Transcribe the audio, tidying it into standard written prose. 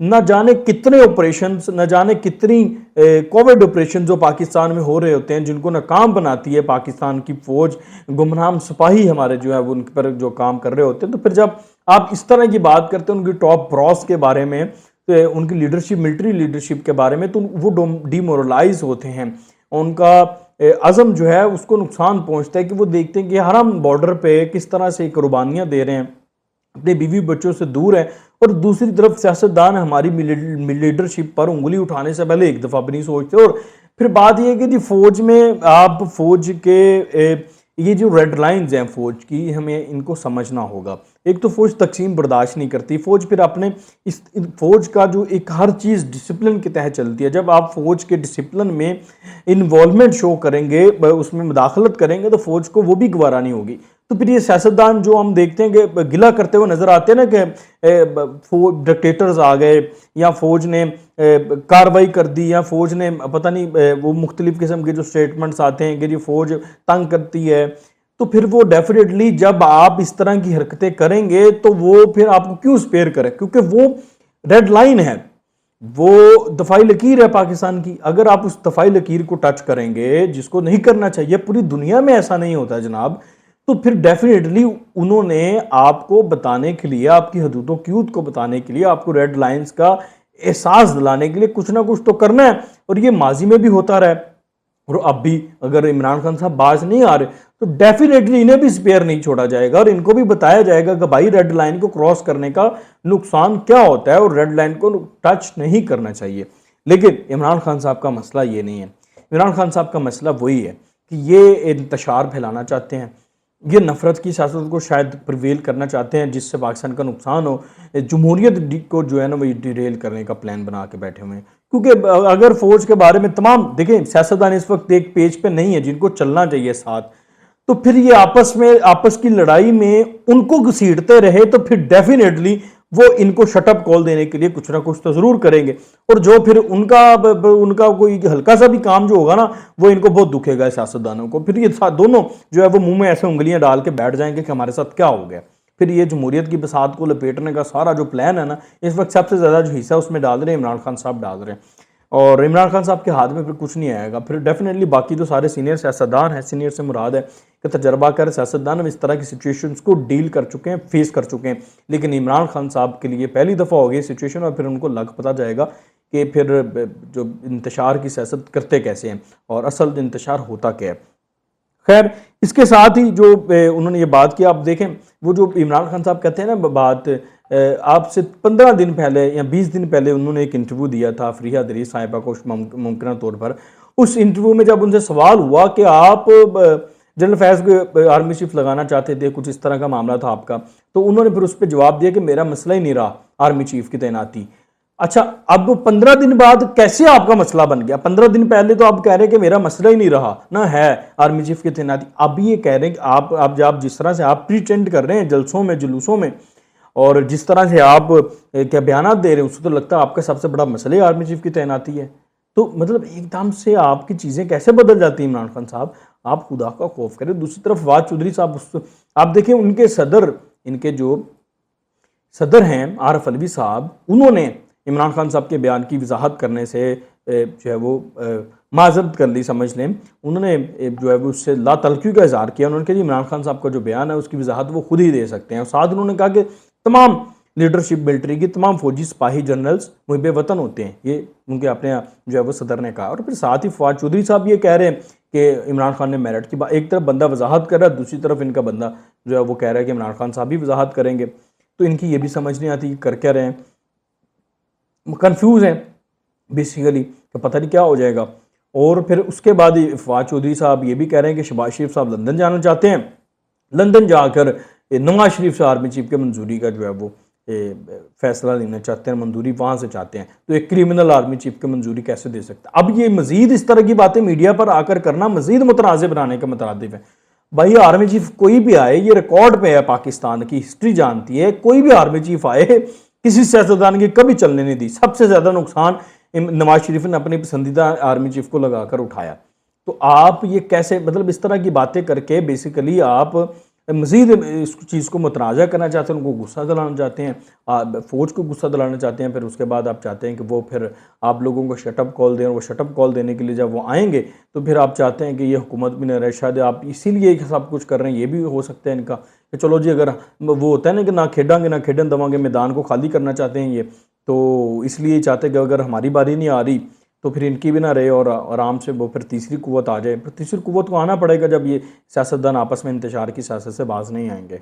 نہ جانے کتنے آپریشنز، نہ جانے کتنی کووڈ آپریشن جو پاکستان میں ہو رہے ہوتے ہیں، جن کو ناکام بناتی ہے پاکستان کی فوج، گمنام سپاہی ہمارے جو ہے وہ ان پر جو کام کر رہے ہوتے ہیں۔ تو پھر جب آپ اس طرح کی بات کرتے ہیں ان کی ٹاپ براس کے بارے میں، ان کی لیڈرشپ، ملٹری لیڈرشپ کے بارے میں، تو وہ ڈی مورلائز ہوتے ہیں، ان کا عزم جو ہے اس کو نقصان پہنچتا ہے کہ وہ دیکھتے ہیں کہ ہر ہم بارڈر پہ کس طرح سے قربانیاں دے رہے ہیں، اپنے بیوی بچوں سے دور ہیں، اور دوسری طرف سیاستدان ہماری لیڈرشپ پر انگلی اٹھانے سے پہلے ایک دفعہ بھی نہیں سوچتے۔ اور پھر بات یہ ہے کہ جی فوج میں آپ فوج کے یہ جو ریڈ لائنز ہیں فوج کی، ہمیں ان کو سمجھنا ہوگا۔ ایک تو فوج تقسیم برداشت نہیں کرتی، فوج پھر اپنے فوج کا جو ایک ہر چیز ڈسپلن کے تحت چلتی ہے۔ جب آپ فوج کے ڈسپلن میں انوالومنٹ شو کریں گے، اس میں مداخلت کریں گے، تو فوج کو وہ بھی گوارا نہیں ہوگی۔ تو پھر یہ سیاستدان جو ہم دیکھتے ہیں کہ گلہ کرتے ہوئے نظر آتے ہیں نا کہ ڈکٹیٹرز آ گئے، یا فوج نے کاروائی کر دی، یا فوج نے پتہ نہیں وہ مختلف قسم کے جو سٹیٹمنٹس آتے ہیں کہ یہ فوج تنگ کرتی ہے، تو پھر وہ ڈیفینیٹلی جب آپ اس طرح کی حرکتیں کریں گے تو وہ پھر آپ کو کیوں سپیئر کریں، کیونکہ وہ ریڈ لائن ہے، وہ دفاعی لکیر ہے پاکستان کی۔ اگر آپ اس دفاعی لکیر کو ٹچ کریں گے، جس کو نہیں کرنا چاہیے، پوری دنیا میں ایسا نہیں ہوتا جناب، تو پھر ڈیفینیٹلی انہوں نے آپ کو بتانے کے لیے، آپ کی حدود و قیود کو بتانے کے لیے، آپ کو ریڈ لائنز کا احساس دلانے کے لیے کچھ نہ کچھ تو کرنا ہے، اور یہ ماضی میں بھی ہوتا رہا ہے۔ اور اب بھی اگر عمران خان صاحب باز نہیں آ رہے تو ڈیفینیٹلی انہیں بھی سپیئر نہیں چھوڑا جائے گا، اور ان کو بھی بتایا جائے گا کہ بھائی ریڈ لائن کو کراس کرنے کا نقصان کیا ہوتا ہے، اور ریڈ لائن کو ٹچ نہیں کرنا چاہیے۔ لیکن عمران خان صاحب کا مسئلہ یہ نہیں ہے، عمران خان صاحب کا مسئلہ وہی ہے کہ یہ انتشار پھیلانا چاہتے ہیں، یہ نفرت کی سیاست کو شاید پرویل کرنا چاہتے ہیں، جس سے پاکستان کا نقصان ہو، جمہوریت کو جو ہے نا وہ ڈیریل کرنے کا پلان بنا کے بیٹھے ہوئے ہیں۔ کیونکہ اگر فوج کے بارے میں تمام دیکھیں، سیاستدان اس وقت ایک پیج پہ نہیں ہے جن کو چلنا چاہیے ساتھ، تو پھر یہ آپس کی لڑائی میں ان کو گھسیٹتے رہے تو پھر ڈیفینیٹلی وہ ان کو شٹ اپ کال دینے کے لیے کچھ نہ کچھ تو ضرور کریں گے، اور جو پھر ان کا کوئی ہلکا سا بھی کام جو ہوگا نا، وہ ان کو بہت دکھے گا سیاستدانوں کو، پھر یہ دونوں جو ہے وہ منہ میں ایسے انگلیاں ڈال کے بیٹھ جائیں گے کہ ہمارے ساتھ کیا ہو گیا۔ پھر یہ جمہوریت کی بساط کو لپیٹنے کا سارا جو پلان ہے نا، اس وقت سب سے زیادہ جو حصہ اس میں ڈال رہے ہیں عمران خان صاحب ڈال رہے ہیں، اور عمران خان صاحب کے ہاتھ میں پھر کچھ نہیں آئے گا۔ پھر ڈیفینیٹلی باقی تو سارے سینئر سیاستدان ہیں، سینئر سے مراد ہے کہ تجربہ کار سیاستدان ہم اس طرح کی سچویشنز کو ڈیل کر چکے ہیں، فیس کر چکے ہیں، لیکن عمران خان صاحب کے لیے پہلی دفعہ ہو گئی سچویشن، اور پھر ان کو لگ پتہ جائے گا کہ پھر جو انتشار کی سیاست کرتے کیسے ہیں اور اصل انتشار ہوتا کیا ہے۔ خیر، اس کے ساتھ ہی جو انہوں نے یہ بات کی، آپ دیکھیں وہ جو عمران خان صاحب کہتے ہیں نا بات، آپ سے 15 دن پہلے یا 20 دن پہلے انہوں نے ایک انٹرویو دیا تھا فریحہ دریس صاحبہ کو ممکنہ طور پر۔ اس انٹرویو میں جب ان سے سوال ہوا کہ آپ جنرل فیض کو آرمی چیف لگانا چاہتے تھے، کچھ اس طرح کا معاملہ تھا آپ کا، تو انہوں نے پھر اس پہ جواب دیا کہ میرا مسئلہ ہی نہیں رہا آرمی چیف کی تعیناتی۔ اچھا، اب 15 دن بعد کیسے آپ کا مسئلہ بن گیا؟ 15 دن پہلے تو آپ کہہ رہے ہیں کہ میرا مسئلہ ہی نہیں رہا نہ ہے آرمی چیف کی تعیناتی، اب یہ کہہ رہے ہیں کہ آپ جس طرح سے آپ پریٹینڈ کر رہے ہیں جلسوں میں جلوسوں میں، اور جس طرح سے آپ کیا بیانات دے رہے ہیں، اس سے تو لگتا ہے آپ کا سب سے بڑا مسئلہ آرمی چیف کی تعیناتی ہے۔ تو مطلب ایک دم سے آپ کی چیزیں کیسے بدل جاتی ہیں عمران خان صاحب؟ آپ خدا کا خوف کریں۔ دوسری طرف فواد چودھری صاحب، آپ دیکھیں ان کے صدر، ان کے جو صدر ہیں عارف علوی صاحب، انہوں نے عمران خان صاحب کے بیان کی وضاحت کرنے سے جو ہے وہ معذرت کر لی، سمجھ لیں، انہوں نے جو ہے وہ اس سے لا تعلقی کا اظہار کیا۔ انہوں نے کہا جی عمران خان صاحب کا جو بیان ہے اس کی وضاحت وہ خود ہی دے سکتے ہیں، اور ساتھ انہوں نے کہا کہ تمام لیڈرشپ ملٹری کی، تمام فوجی سپاہی جنرلز محب وطن ہوتے ہیں، یہ ان کے اپنے جو ہے وہ صدر نے کہا۔ اور پھر ساتھ ہی فواد چودھری صاحب یہ کہہ رہے ہیں کہ عمران خان نے میرٹ کی بات، ایک طرف بندہ وضاحت کر رہا ہے، دوسری طرف ان کا بندہ جو ہے وہ کہہ رہا ہے کہ عمران خان صاحب بھی وضاحت کریں گے، تو ان کی یہ بھی سمجھ نہیں آتی کہ کر کیا رہے ہیں، کنفیوز ہیں بیسیکلی کہ پتہ نہیں کیا ہو جائے گا۔ اور پھر اس کے بعد فواد چودھری صاحب یہ بھی کہہ رہے ہیں کہ شہباز شریف صاحب لندن جانا چاہتے ہیں، لندن جا کر نواز شریف سے آرمی چیف کے منظوری کا جو ہے وہ فیصلہ لینا چاہتے ہیں، منظوری وہاں سے چاہتے ہیں، تو ایک کرمنل آرمی چیف کے منظوری کیسے دے سکتا ہے؟ اب یہ مزید اس طرح کی باتیں میڈیا پر آ کر کرنا مزید متنازع بنانے کا مترادف ہے۔ بھائی آرمی چیف کوئی بھی آئے، یہ ریکارڈ پہ ہے، پاکستان کی ہسٹری جانتی ہے، کوئی بھی آرمی چیف آئے کسی سیاستدان کی کبھی چلنے نہیں دی۔ سب سے زیادہ نقصان نواز شریف نے اپنی پسندیدہ آرمی چیف کو لگا کر اٹھایا۔ تو آپ یہ کیسے، مطلب اس طرح کی باتیں کر کے بیسیکلی آپ مزید اس چیز کو متنازع کرنا چاہتے ہیں، ان کو غصہ دلانا چاہتے ہیں، فوج کو غصہ دلانا چاہتے ہیں، پھر اس کے بعد آپ چاہتے ہیں کہ وہ پھر آپ لوگوں کو شٹ اپ کال دیں، اور وہ شٹ اپ کال دینے کے لیے جب وہ آئیں گے تو پھر آپ چاہتے ہیں کہ یہ حکومت بھی نہ رہے، شاید آپ اسی لیے یہ سب کچھ کر رہے ہیں، یہ بھی ہو سکتا ہے ان کا کہ چلو جی اگر وہ ہوتا ہے نا کہ نہ کھیڈاں گے نہ کھیڈن دواں گے، میدان کو خالی کرنا چاہتے ہیں یہ، تو اس لیے چاہتے ہیں کہ اگر ہماری باری نہیں آ رہی تو پھر ان کی بھی نہ رہے اور آرام سے وہ پھر تیسری قوت آ جائے، پھر تیسری قوت کو آنا پڑے گا جب یہ سیاستدان آپس میں انتشار کی سیاست سے باز نہیں آئیں گے۔